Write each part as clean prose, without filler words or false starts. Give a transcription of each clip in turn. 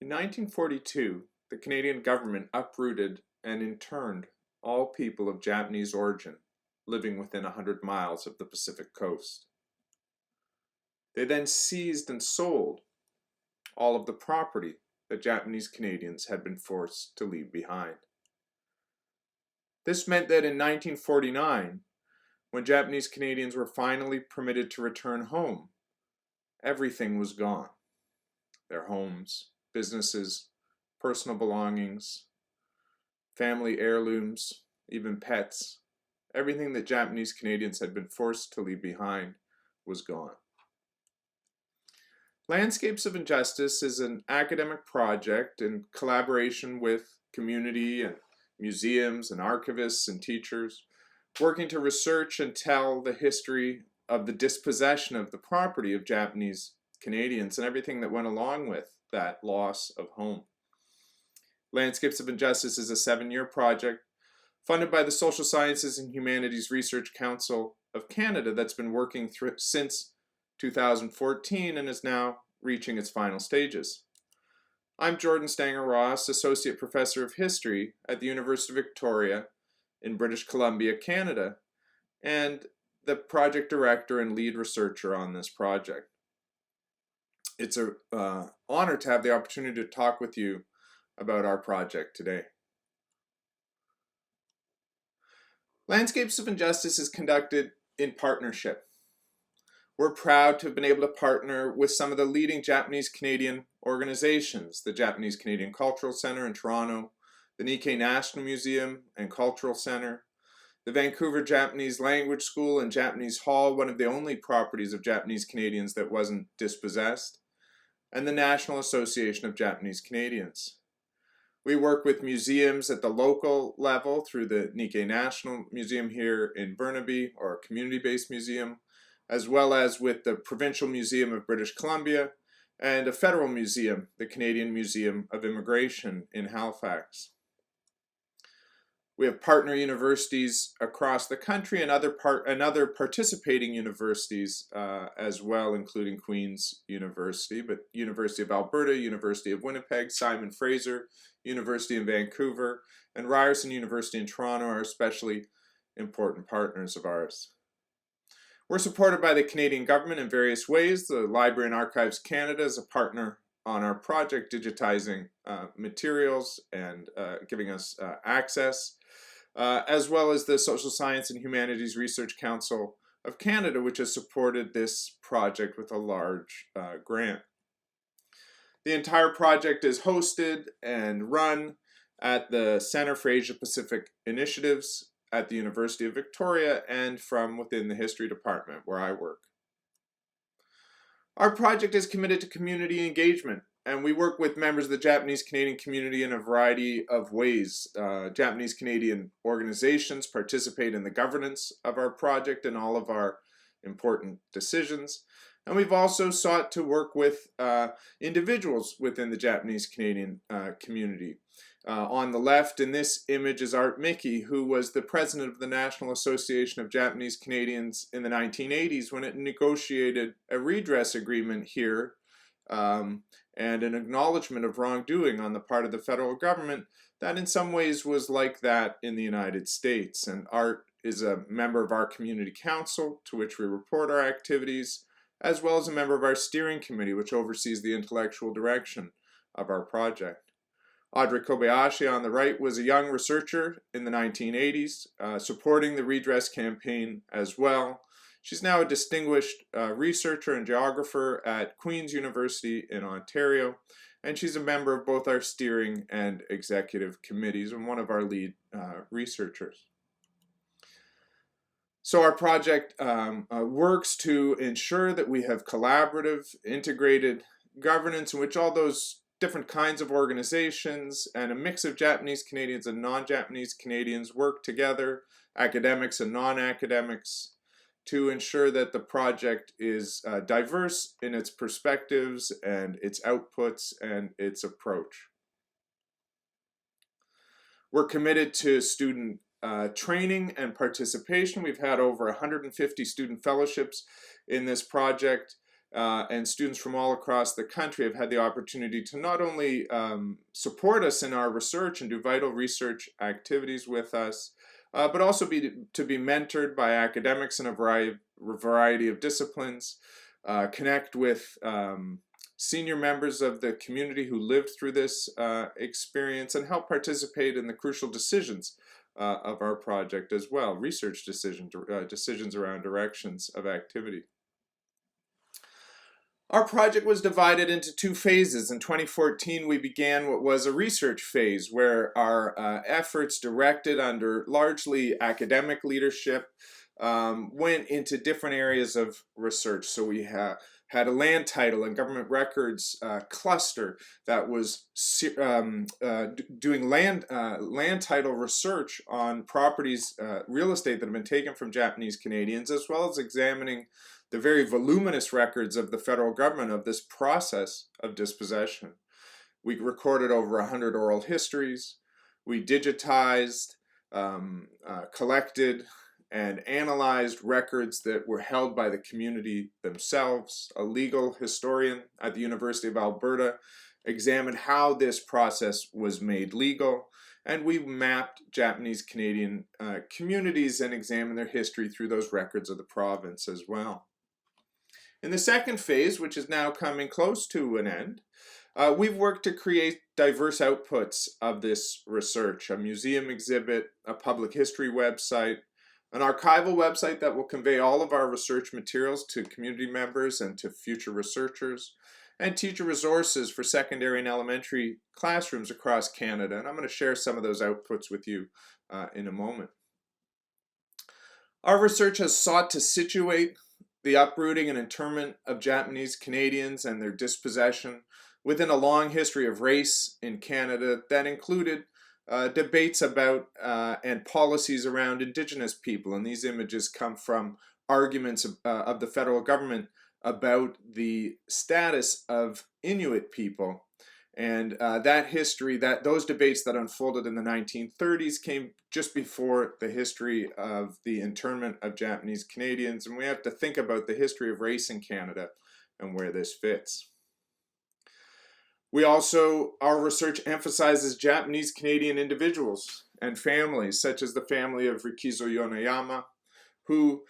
In 1942, the Canadian government uprooted and interned all people of Japanese origin living within 100 miles of the Pacific coast. They then seized and sold all of the property that Japanese Canadians had been forced to leave behind. This meant that in 1949, when Japanese Canadians were finally permitted to return home, everything was gone. Their homes, businesses, personal belongings, family heirlooms, even pets, everything that Japanese Canadians had been forced to leave behind was gone. Landscapes of Injustice is an academic project in collaboration with community and museums and archivists and teachers, working to research and tell the history of the dispossession of the property of Japanese Canadians and everything that went along with that loss of home. Landscapes of Injustice is a 7-year project funded by the Social Sciences and Humanities Research Council of Canada that's been working since 2014 and is now reaching its final stages. I'm Jordan Stanger-Ross, Associate Professor of History at the University of Victoria in British Columbia, Canada, and the project director and lead researcher on this project. It's an honor to have the opportunity to talk with you about our project today. Landscapes of Injustice is conducted in partnership. We're proud to have been able to partner with some of the leading Japanese Canadian organizations, the Japanese Canadian Cultural Centre in Toronto, the Nikkei National Museum and Cultural Centre, the Vancouver Japanese Language School and Japanese Hall, one of the only properties of Japanese Canadians that wasn't dispossessed, and the National Association of Japanese Canadians. We work with museums at the local level through the Nikkei National Museum here in Burnaby, or a community-based museum, as well as with the Provincial Museum of British Columbia and a federal museum, the Canadian Museum of Immigration in Halifax. We have partner universities across the country and other participating universities as well, including Queen's University, but University of Alberta, University of Winnipeg, Simon Fraser, University in Vancouver, and Ryerson University in Toronto are especially important partners of ours. We're supported by the Canadian government in various ways. The Library and Archives Canada is a partner on our project, digitizing materials and giving us access, as well as the Social Science and Humanities Research Council of Canada, which has supported this project with a large grant. The entire project is hosted and run at the Centre for Asia Pacific Initiatives at the University of Victoria and from within the History Department where I work. Our project is committed to community engagement, and we work with members of the Japanese Canadian community in a variety of ways. Japanese Canadian organizations participate in the governance of our project and all of our important decisions. And we've also sought to work with individuals within the Japanese Canadian community. On the left in this image is Art Mickey, who was the president of the National Association of Japanese Canadians in the 1980s when it negotiated a redress agreement here and an acknowledgement of wrongdoing on the part of the federal government that in some ways was like that in the United States. And Art is a member of our community council to which we report our activities, as well as a member of our steering committee, which oversees the intellectual direction of our project. Audrey Kobayashi on the right was a young researcher in the 1980s, supporting the redress campaign as well. She's now a distinguished researcher and geographer at Queen's University in Ontario, and she's a member of both our steering and executive committees and one of our lead researchers. So our project works to ensure that we have collaborative, integrated governance in which all those different kinds of organizations and a mix of Japanese Canadians and non-Japanese Canadians work together, academics and non-academics, to ensure that the project is diverse in its perspectives and its outputs and its approach. We're committed to student training and participation. We've had over 150 student fellowships in this project, and students from all across the country have had the opportunity to not only support us in our research and do vital research activities with us, but also to be mentored by academics in a variety of disciplines, connect with senior members of the community who lived through this experience, and help participate in the crucial decisions of our project as well, research decisions around directions of activity. Our project was divided into two phases. In 2014, we began what was a research phase, where our efforts, directed under largely academic leadership, went into different areas of research. So we had a land title and government records cluster that was doing land title research on properties, real estate that have been taken from Japanese Canadians, as well as examining the very voluminous records of the federal government of this process of dispossession. We recorded over 100 oral histories. We digitized, collected, and analyzed records that were held by the community themselves. A legal historian at the University of Alberta examined how this process was made legal, and we mapped Japanese Canadian communities and examined their history through those records of the province as well. In the second phase, which is now coming close to an end, we've worked to create diverse outputs of this research: a museum exhibit, a public history website, an archival website that will convey all of our research materials to community members and to future researchers, and teacher resources for secondary and elementary classrooms across Canada. And I'm going to share some of those outputs with you in a moment. Our research has sought to situate the uprooting and internment of Japanese Canadians and their dispossession within a long history of race in Canada that included debates about and policies around Indigenous people. And these images come from arguments of the federal government about the status of Inuit people. And that history, those debates that unfolded in the 1930s came just before the history of the internment of Japanese Canadians. And we have to think about the history of race in Canada and where this fits. Our research emphasizes Japanese Canadian individuals and families, such as the family of Rikizo Yonayama, who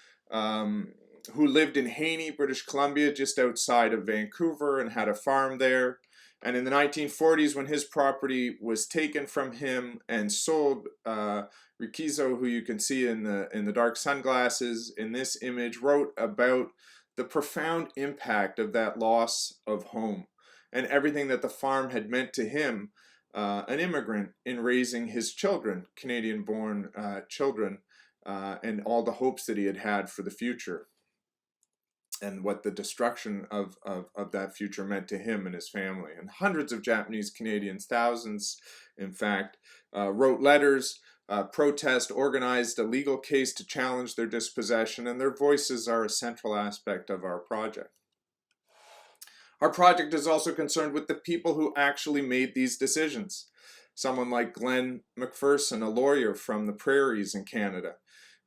lived in Haney, British Columbia, just outside of Vancouver, and had a farm there. And in the 1940s, when his property was taken from him and sold, Rikizo, who you can see in the dark sunglasses in this image, wrote about the profound impact of that loss of home and everything that the farm had meant to him, an immigrant, in raising his children, Canadian-born children, and all the hopes that he had had for the future, and what the destruction of that future meant to him and his family. And hundreds of Japanese Canadians, thousands in fact, wrote letters, protest, organized a legal case to challenge their dispossession, and their voices are a central aspect of our project. Our project is also concerned with the people who actually made these decisions. Someone like Glenn McPherson, a lawyer from the prairies in Canada,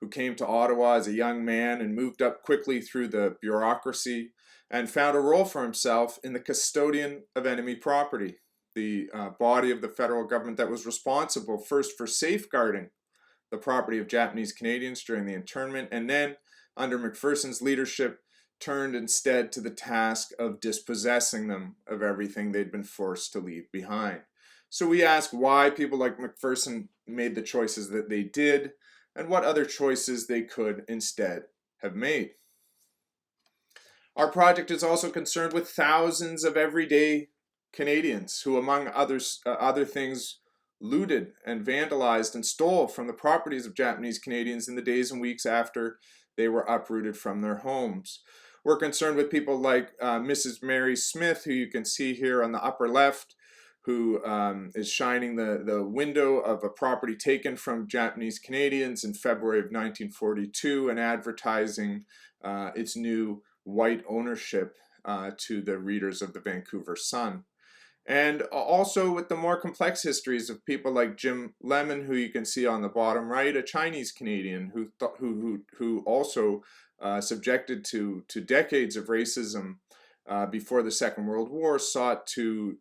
who came to Ottawa as a young man and moved up quickly through the bureaucracy and found a role for himself in the custodian of enemy property, the body of the federal government that was responsible first for safeguarding the property of Japanese Canadians during the internment, and then, under McPherson's leadership, turned instead to the task of dispossessing them of everything they'd been forced to leave behind. So we ask why people like McPherson made the choices that they did, and what other choices they could instead have made. Our project is also concerned with thousands of everyday Canadians who, among other things, looted and vandalized and stole from the properties of Japanese Canadians in the days and weeks after they were uprooted from their homes. We're concerned with people like Mrs. Mary Smith, who you can see here on the upper left, who is shining the window of a property taken from Japanese Canadians in February of 1942 and advertising its new white ownership to the readers of the Vancouver Sun. And also with the more complex histories of people like Jim Lemon, who you can see on the bottom right, a Chinese Canadian who also subjected to decades of racism before the Second World War sought to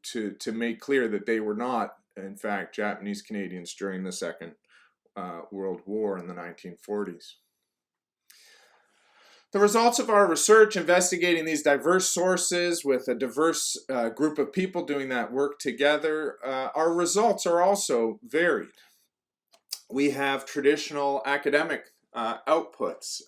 make clear that they were not, in fact, Japanese Canadians during the Second World War in the 1940s. The results of our research investigating these diverse sources with a diverse group of people doing that work together, our results are also varied. We have traditional academic outputs,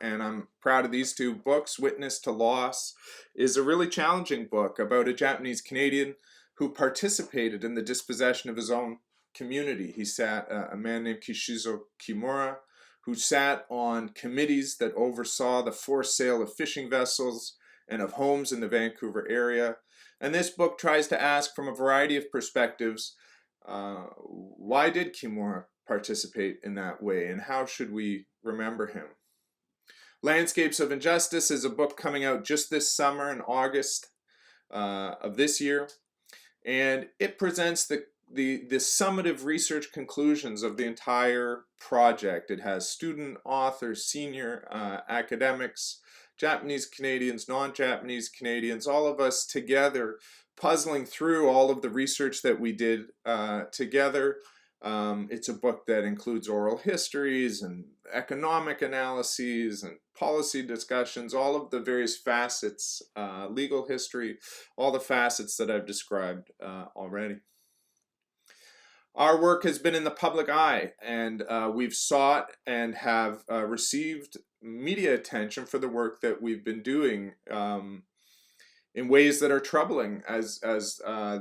and I'm proud of these two books. Witness to Loss is a really challenging book about a Japanese Canadian who participated in the dispossession of his own community. He sat, a man named Kishizo Kimura, who sat on committees that oversaw the forced sale of fishing vessels and of homes in the Vancouver area. And this book tries to ask from a variety of perspectives, why did Kimura participate in that way, and how should we remember him? Landscapes of Injustice is a book coming out just this summer in August of this year, and it presents the summative research conclusions of the entire project. It has student, authors, senior academics, Japanese Canadians, non-Japanese Canadians, all of us together puzzling through all of the research that we did together. It's a book that includes oral histories and economic analyses and policy discussions, all of the various facets, legal history, all the facets that I've described already. Our work has been in the public eye, and we've sought and have received media attention for the work that we've been doing in ways that are troubling. As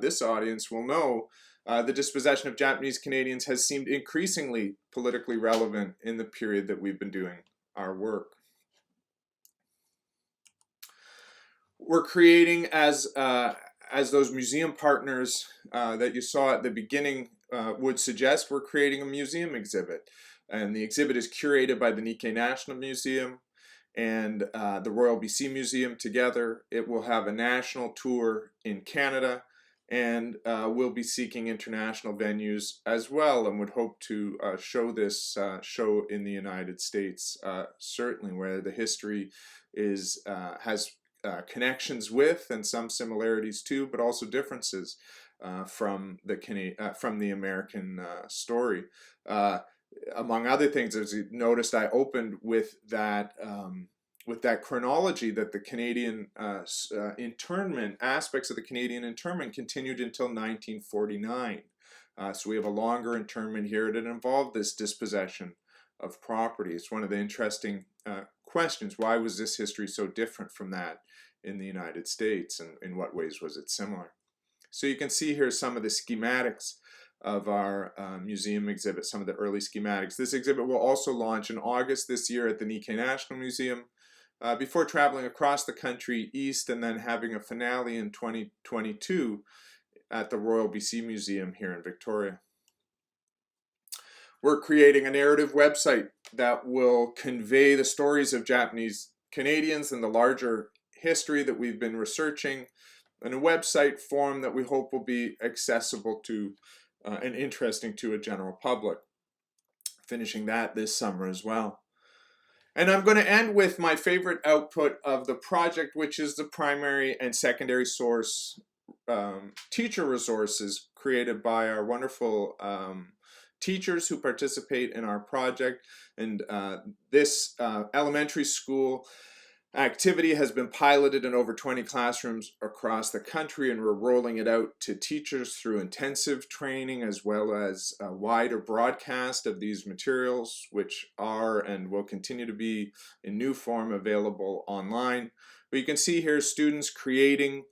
this audience will know, the dispossession of Japanese Canadians has seemed increasingly politically relevant in the period that we've been doing our work. We're creating, as those museum partners that you saw at the beginning would suggest, we're creating a museum exhibit. And the exhibit is curated by the Nikkei National Museum and the Royal BC Museum together. It will have a national tour in Canada, and we'll be seeking international venues as well, and would hope to show this show in the United States, certainly, where the history is has connections with and some similarities to, but also differences from the American story. Among other things, as you noticed, I opened with that chronology that the Canadian internment, aspects of the Canadian internment continued until 1949. So we have a longer internment here that involved this dispossession of property. It's one of the interesting questions. Why was this history so different from that in the United States, and in what ways was it similar? So you can see here some of the schematics of our museum exhibit, some of the early schematics. This exhibit will also launch in August this year at the Nikkei National Museum, before traveling across the country east and then having a finale in 2022 at the Royal BC Museum here in Victoria. We're creating a narrative website that will convey the stories of Japanese Canadians and the larger history that we've been researching, in a website form that we hope will be accessible to and interesting to a general public. Finishing that this summer as well. And I'm going to end with my favorite output of the project, which is the primary and secondary source teacher resources created by our wonderful teachers who participate in our project. And this elementary school activity has been piloted in over 20 classrooms across the country, and we're rolling it out to teachers through intensive training as well as a wider broadcast of these materials, which are and will continue to be in new form available online. But you can see here students creating,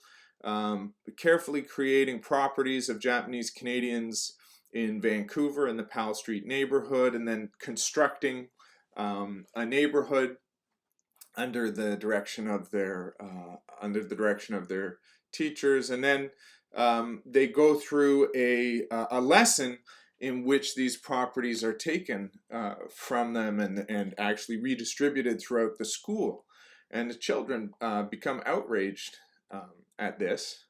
carefully creating properties of Japanese Canadians in Vancouver in the Powell Street neighborhood, and then constructing a neighborhood under the direction of their teachers, and then they go through a lesson in which these properties are taken from them and actually redistributed throughout the school, and the children become outraged at this,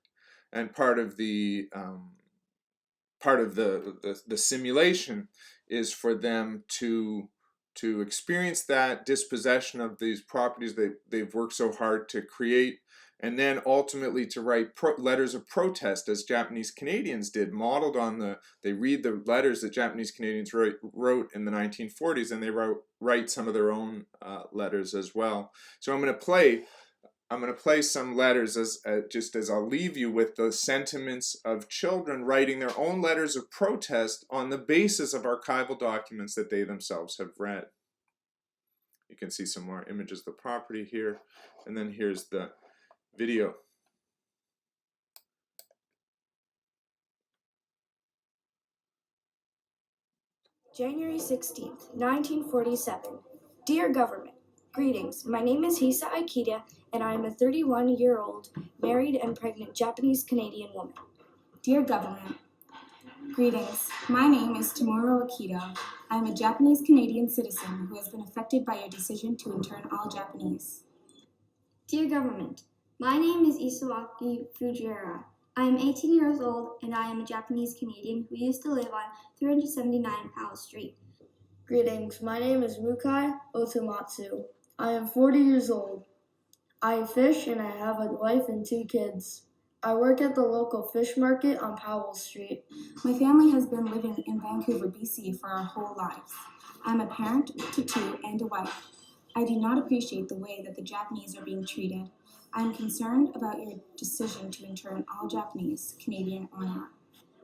and part of the simulation is for them to experience that dispossession of these properties they've worked so hard to create, and then ultimately to write letters of protest as Japanese Canadians did, modeled on they read the letters that Japanese Canadians wrote in the 1940s, and they write some of their own letters as well. So I'm going to play some letters just as I'll leave you with the sentiments of children writing their own letters of protest on the basis of archival documents that they themselves have read. You can see some more images of the property here, and then here's the video. January 16th, 1947. Dear Government, greetings. My name is Hisa Aikida, and I am a 31-year-old married and pregnant Japanese-Canadian woman. Dear Government, greetings. My name is Tomoro Akita. I am a Japanese-Canadian citizen who has been affected by your decision to intern all Japanese. Dear Government, my name is Isawaki Fujiwara. I am 18 years old and I am a Japanese Canadian who used to live on 379 Powell Street. Greetings. My name is Mukai Otomatsu. I am 40 years old. I fish and I have a wife and 2 kids. I work at the local fish market on Powell Street. My family has been living in Vancouver, BC for our whole lives. I'm a parent to 2 and a wife. I do not appreciate the way that the Japanese are being treated. I am concerned about your decision to intern all Japanese, Canadian or not.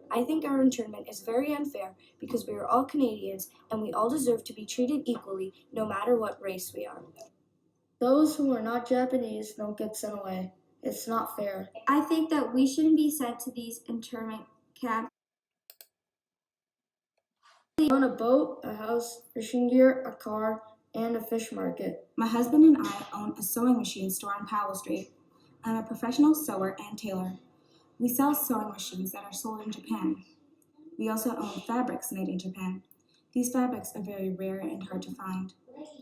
I think our internment is very unfair because we are all Canadians and we all deserve to be treated equally no matter what race we are. Those who are not Japanese don't get sent away. It's not fair. I think that we shouldn't be sent to these internment camps. I own a boat, a house, fishing gear, a car, and a fish market. My husband and I own a sewing machine store on Powell Street. I'm a professional sewer and tailor. We sell sewing machines that are sold in Japan. We also own fabrics made in Japan. These fabrics are very rare and hard to find.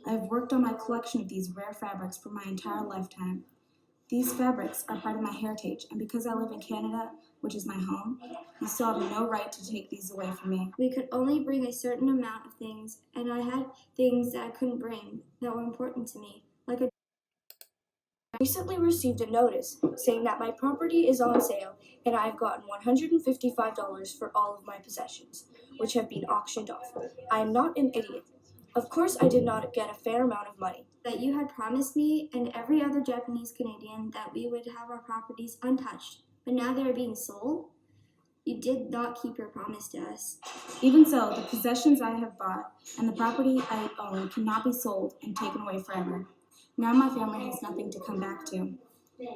I have worked on my collection of these rare fabrics for my entire lifetime. These fabrics are part of my heritage, and because I live in Canada, which is my home, you still have no right to take these away from me. We could only bring a certain amount of things, and I had things that I couldn't bring that were important to me, like a I recently received a notice saying that my property is on sale and I have gotten $155 for all of my possessions, which have been auctioned off. I am not an idiot. Of course, I did not get a fair amount of money. that you had promised me and every other Japanese Canadian that we would have our properties untouched, but now they are being sold? You did not keep your promise to us. Even so, the possessions I have bought and the property I own cannot be sold and taken away forever. Now my family has nothing to come back to.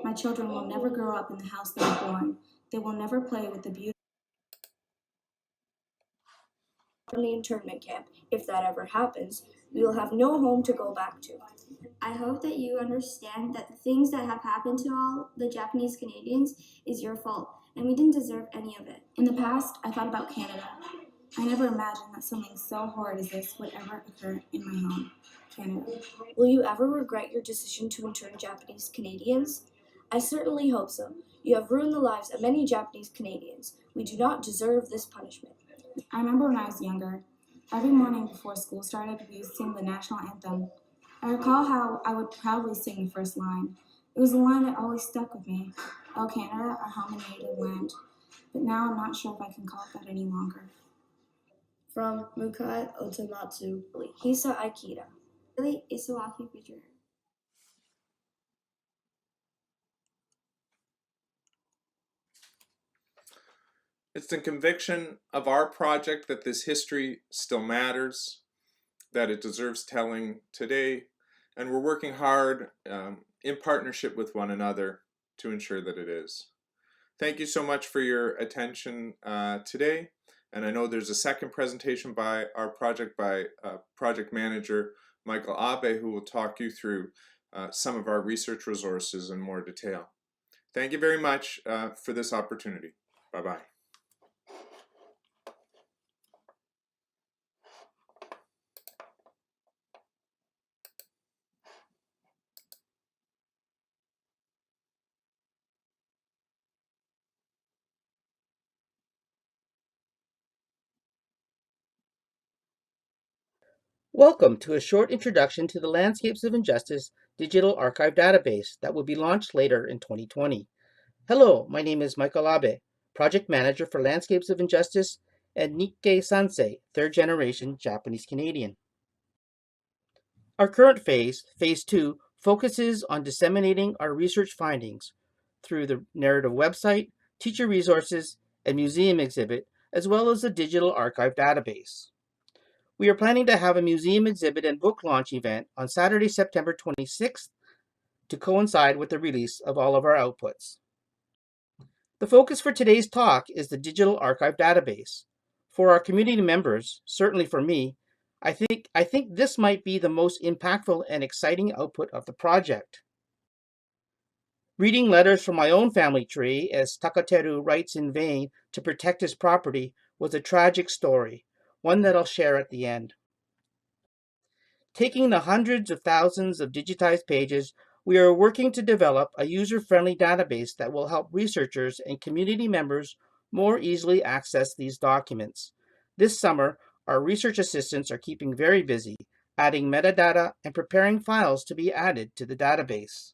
My children will never grow up in the house they were born. They will never play with the beautiful From the internment camp, if that ever happens, we will have no home to go back to. I hope that you understand that the things that have happened to all the Japanese Canadians is your fault, and we didn't deserve any of it. In the past, I thought about Canada. I never imagined that something so horrid as this would ever occur in my home, Canada. Will you ever regret your decision to intern Japanese Canadians? I certainly hope so. You have ruined the lives of many Japanese Canadians. We do not deserve this punishment. I remember when I was younger, every morning before school started, we would sing the national anthem. I recall how I would proudly sing the first line. It was a line that always stuck with me. Oh, Canada, our home and native land. But now I'm not sure if I can call it that any longer. From Mukai Otomatsu, Hisa Aikida. Really, Isawaki Fujiwara. It's the conviction of our project that this history still matters, that it deserves telling today, and we're working hard in partnership with one another to ensure that it is. Thank you so much for your attention today, and I know there's a second presentation by our project manager Michael Abe, who will talk you through some of our research resources in more detail. Thank you very much for this opportunity. Bye-bye. Welcome to a short introduction to the Landscapes of Injustice digital archive database that will be launched later in 2020. Hello, my name is Michael Abe, Project Manager for Landscapes of Injustice and Nikkei Sansei, third generation Japanese Canadian. Our current phase, Phase 2, focuses on disseminating our research findings through the narrative website, teacher resources, and museum exhibit, as well as the digital archive database. We are planning to have a museum exhibit and book launch event on Saturday, September 26th to coincide with the release of all of our outputs. The focus for today's talk is the digital archive database. For our community members, certainly for me, I think this might be the most impactful and exciting output of the project. Reading letters from my own family tree, as Takateru writes in vain to protect his property, was a tragic story, one that I'll share at the end. Taking the hundreds of thousands of digitized pages, we are working to develop a user-friendly database that will help researchers and community members more easily access these documents. This summer, our research assistants are keeping very busy, adding metadata and preparing files to be added to the database.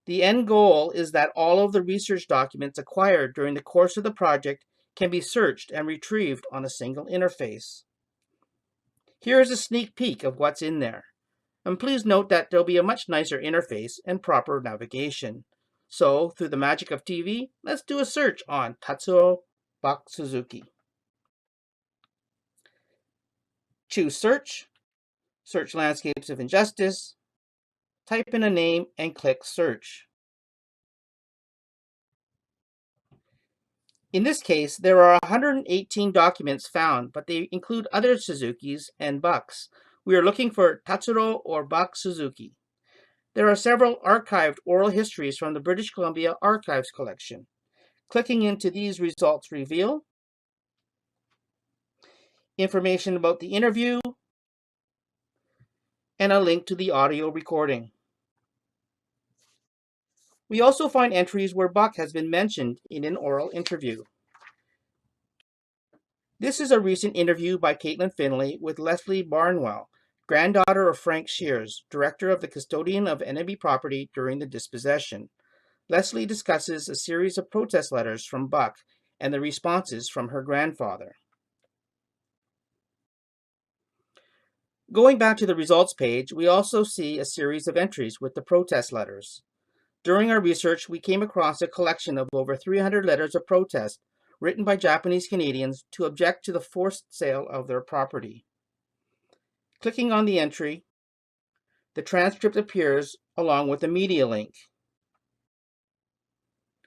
The end goal is that all of the research documents acquired during the course of the project can be searched and retrieved on a single interface. Here is a sneak peek of what's in there. And please note that there'll be a much nicer interface and proper navigation. So, through the magic of TV, let's do a search on Tatsuro Buck Suzuki. Choose Search, search Landscapes of Injustice, type in a name and click Search. In this case, there are 118 documents found, but they include other Suzukis and Bucks. We are looking for Tatsuro or Buck Suzuki. There are several archived oral histories from the British Columbia Archives collection. Clicking into these results reveal information about the interview and a link to the audio recording. We also find entries where Buck has been mentioned in an oral interview. This is a recent interview by Caitlin Finlay with Leslie Barnwell, granddaughter of Frank Shears, director of the custodian of enemy property during the dispossession. Leslie discusses a series of protest letters from Buck and the responses from her grandfather. Going back to the results page, we also see a series of entries with the protest letters. During our research, we came across a collection of over 300 letters of protest written by Japanese Canadians to object to the forced sale of their property. Clicking on the entry, the transcript appears along with a media link.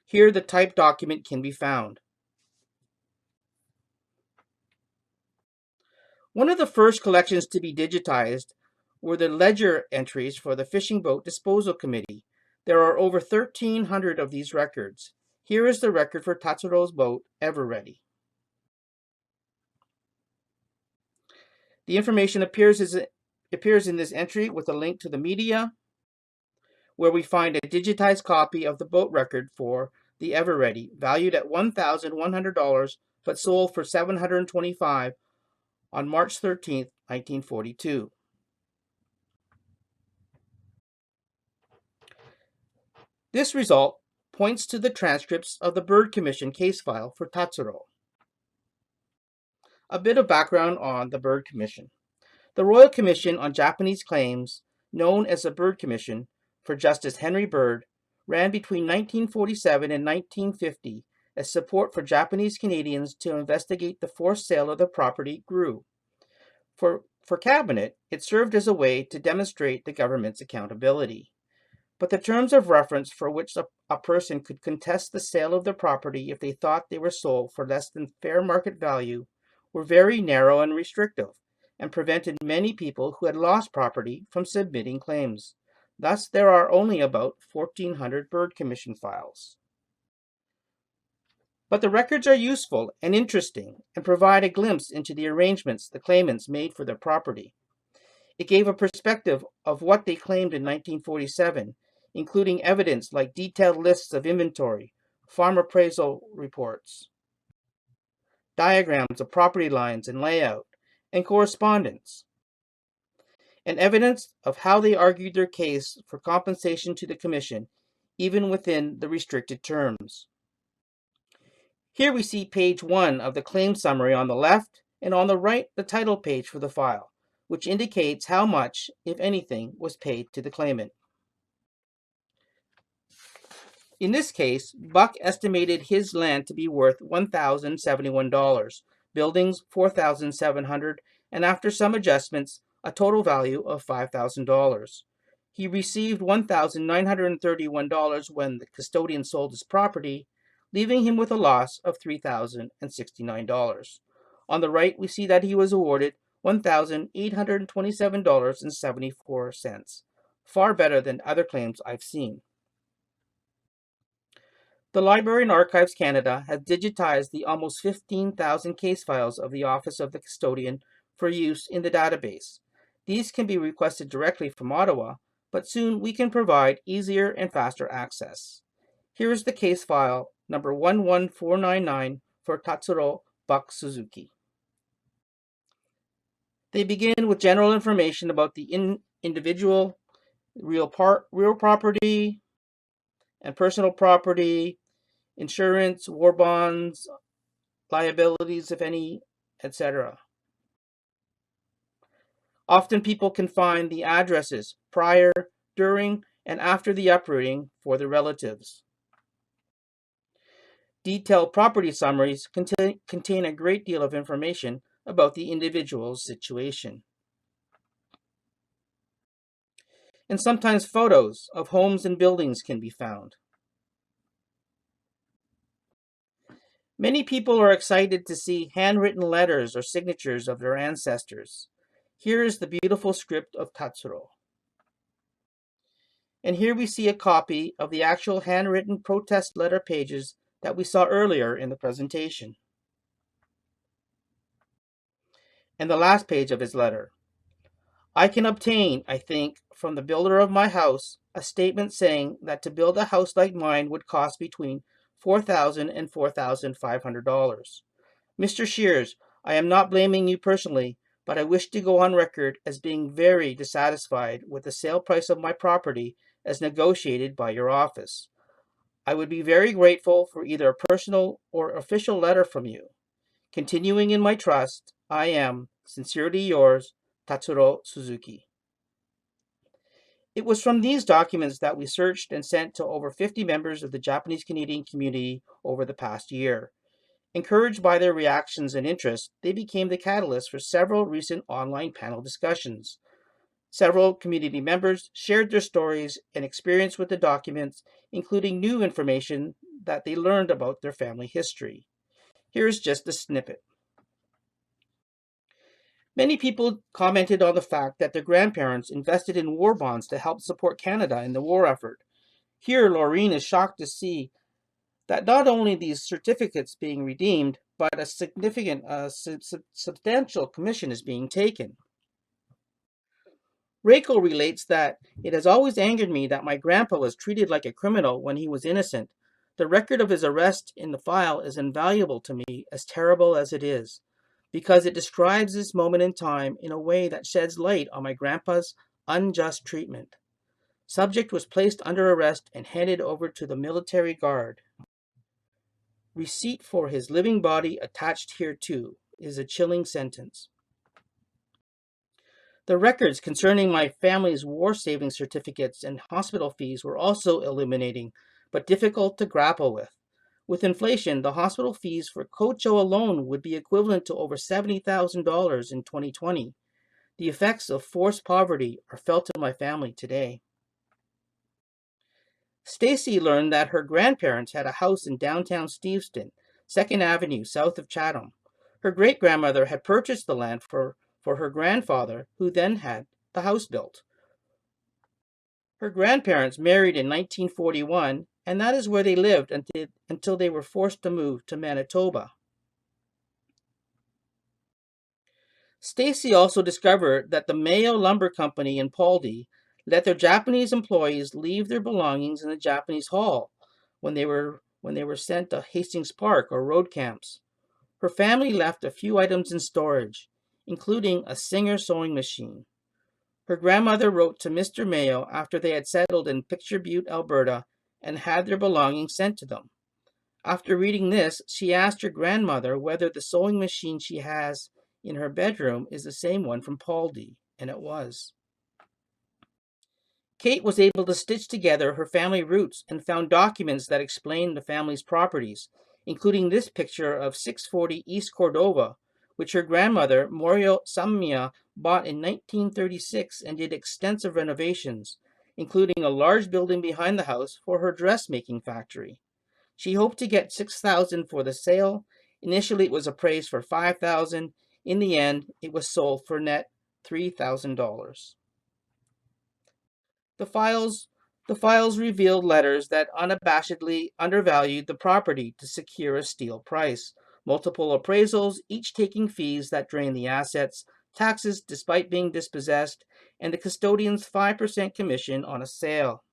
Here, the typed document can be found. One of the first collections to be digitized were the ledger entries for the Fishing Boat Disposal Committee. There are over 1,300 of these records. Here is the record for Tatsuro's boat, Ever Ready. The information appears in this entry with a link to the media, where we find a digitized copy of the boat record for the Ever Ready, valued at $1,100, but sold for $725 on March 13, 1942. This result points to the transcripts of the Bird Commission case file for Tatsuro. A bit of background on the Bird Commission. The Royal Commission on Japanese Claims, known as the Bird Commission for Justice Henry Bird, ran between 1947 and 1950 as support for Japanese Canadians to investigate the forced sale of the property grew. For Cabinet, it served as a way to demonstrate the government's accountability. But the terms of reference for which a person could contest the sale of their property if they thought they were sold for less than fair market value were very narrow and restrictive, and prevented many people who had lost property from submitting claims. Thus, there are only about 1,400 Bird Commission files. But the records are useful and interesting and provide a glimpse into the arrangements the claimants made for their property. It gave a perspective of what they claimed in 1947, including evidence like detailed lists of inventory, farm appraisal reports, diagrams of property lines and layout, and correspondence. and evidence of how they argued their case for compensation to the Commission, even within the restricted terms. Here we see page 1 of the claim summary on the left, and on the right the title page for the file, which indicates how much, if anything, was paid to the claimant. In this case, Buck estimated his land to be worth $1,071, buildings $4,700, and after some adjustments, a total value of $5,000. He received $1,931 when the custodian sold his property, leaving him with a loss of $3,069. On the right, we see that he was awarded $1,827.74, far better than other claims I've seen. The Library and Archives Canada has digitized the almost 15,000 case files of the Office of the Custodian for use in the database. These can be requested directly from Ottawa, but soon we can provide easier and faster access. Here is the case file number 11499 for Tatsuro Buck Suzuki. They begin with general information about the individual, real property, and personal property, insurance, war bonds, liabilities, if any, etc. Often people can find the addresses prior, during, and after the uprooting for the relatives. Detailed property summaries contain a great deal of information about the individual's situation. And sometimes photos of homes and buildings can be found. Many people are excited to see handwritten letters or signatures of their ancestors. Here is the beautiful script of Tatsuro. And here we see a copy of the actual handwritten protest letter pages that we saw earlier in the presentation. And the last page of his letter. I can obtain, I think, from the builder of my house, a statement saying that to build a house like mine would cost between $4,000 and $4,500. Mr. Shears, I am not blaming you personally, but I wish to go on record as being very dissatisfied with the sale price of my property as negotiated by your office. I would be very grateful for either a personal or official letter from you. Continuing in my trust, I am, sincerely yours, Tatsuro Suzuki. It was from these documents that we searched and sent to over 50 members of the Japanese Canadian community over the past year. Encouraged by their reactions and interest, they became the catalyst for several recent online panel discussions. Several community members shared their stories and experience with the documents, including new information that they learned about their family history. Here's just a snippet. Many people commented on the fact that their grandparents invested in war bonds to help support Canada in the war effort. Here, Laureen is shocked to see that not only these certificates being redeemed, but a significant, substantial commission is being taken. Reiko relates that it has always angered me that my grandpa was treated like a criminal when he was innocent. The record of his arrest in the file is invaluable to me, as terrible as it is, because it describes this moment in time in a way that sheds light on my grandpa's unjust treatment. Subject was placed under arrest and handed over to the military guard. Receipt for his living body attached hereto is a chilling sentence. The records concerning my family's war saving certificates and hospital fees were also illuminating, but difficult to grapple with. With inflation, the hospital fees for Kocho alone would be equivalent to over $70,000 in 2020. The effects of forced poverty are felt in my family today. Stacy learned that her grandparents had a house in downtown Steveston, 2nd Avenue, south of Chatham. Her great-grandmother had purchased the land for her grandfather, who then had the house built. Her grandparents married in 1941, and that is where they lived until they were forced to move to Manitoba. Stacy also discovered that the Mayo Lumber Company in Pauldie let their Japanese employees leave their belongings in the Japanese Hall when they were sent to Hastings Park or road camps. Her family left a few items in storage, including a Singer sewing machine. Her grandmother wrote to Mr. Mayo after they had settled in Picture Butte, Alberta, and had their belongings sent to them. After reading this, she asked her grandmother whether the sewing machine she has in her bedroom is the same one from Paldy, and it was. Kate was able to stitch together her family roots and found documents that explained the family's properties, including this picture of 640 East Cordova, which her grandmother, Morio Samia, bought in 1936 and did extensive renovations, including a large building behind the house for her dressmaking factory. She hoped to get $6,000 for the sale. Initially, it was appraised for $5,000. In the end, it was sold for net $3,000. The files revealed letters that unabashedly undervalued the property to secure a steal price, multiple appraisals, each taking fees that drained the assets, taxes despite being dispossessed, and the custodian's 5% commission on a sale.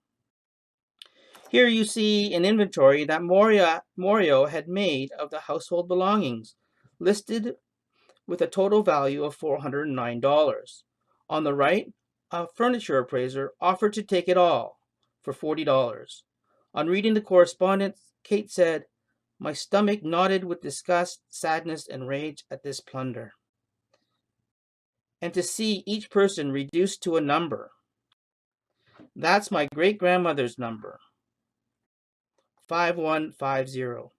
Here you see an inventory that Morio had made of the household belongings, listed with a total value of $409. On the right, a furniture appraiser offered to take it all for $40. On reading the correspondence, Kate said, "My stomach knotted with disgust, sadness, and rage at this plunder. And to see each person reduced to a number. That's my great-grandmother's number, 5150.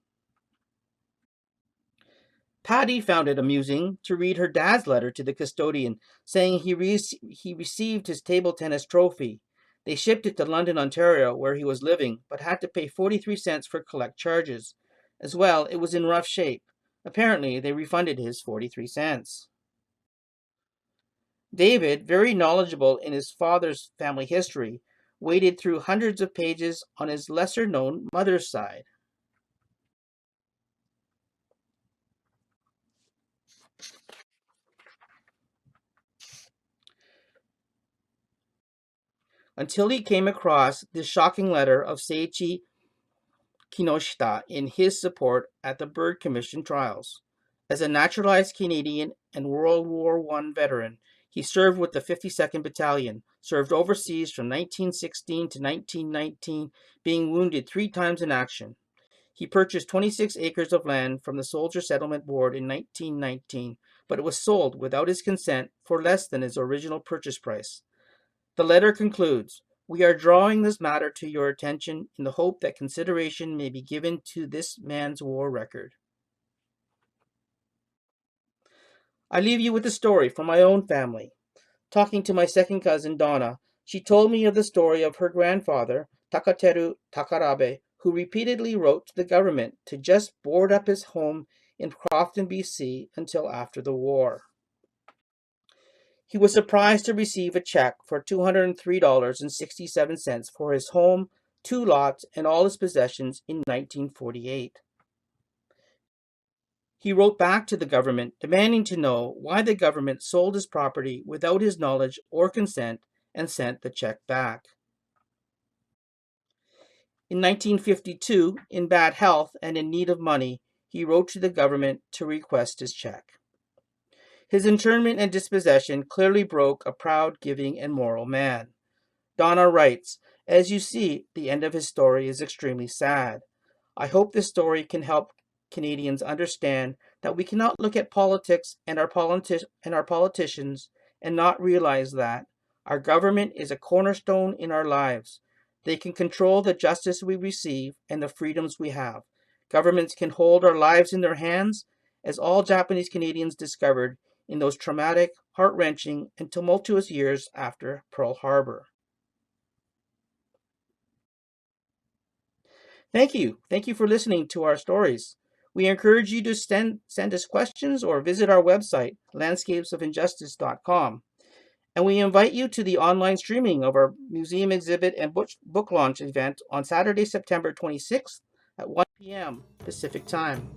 Patty found it amusing to read her dad's letter to the custodian, saying he received his table tennis trophy. They shipped it to London, Ontario, where he was living, but had to pay 43 cents for collect charges. As well, it was in rough shape. Apparently, they refunded his 43 cents. David, very knowledgeable in his father's family history, waded through hundreds of pages on his lesser-known mother's side. Until he came across this shocking letter of Seiichi Kinoshita in his support at the Byrd Commission trials. As a naturalized Canadian and World War I veteran, he served with the 52nd Battalion, served overseas from 1916 to 1919, being wounded 3 times in action. He purchased 26 acres of land from the Soldier Settlement Board in 1919, but it was sold without his consent for less than his original purchase price. The letter concludes, "We are drawing this matter to your attention in the hope that consideration may be given to this man's war record." I leave you with a story from my own family. Talking to my second cousin, Donna, she told me of the story of her grandfather, Takateru Takarabe, who repeatedly wrote to the government to just board up his home in Crofton, BC until after the war. He was surprised to receive a check for $203.67 for his home, 2 lots, and all his possessions in 1948. He wrote back to the government demanding to know why the government sold his property without his knowledge or consent and sent the check back. In 1952, in bad health and in need of money, he wrote to the government to request his check. His internment and dispossession clearly broke a proud, giving, and moral man. Donna writes, "As you see, the end of his story is extremely sad. I hope this story can help Canadians understand that we cannot look at politics and our politicians and not realize that our government is a cornerstone in our lives. They can control the justice we receive and the freedoms we have. Governments can hold our lives in their hands, as all Japanese Canadians discovered in those traumatic, heart-wrenching, and tumultuous years after Pearl Harbor." Thank you. Thank you for listening to our stories. We encourage you to send us questions or visit our website, landscapesofinjustice.com. And we invite you to the online streaming of our museum exhibit and book launch event on Saturday, September 26th at 1 p.m. Pacific Time.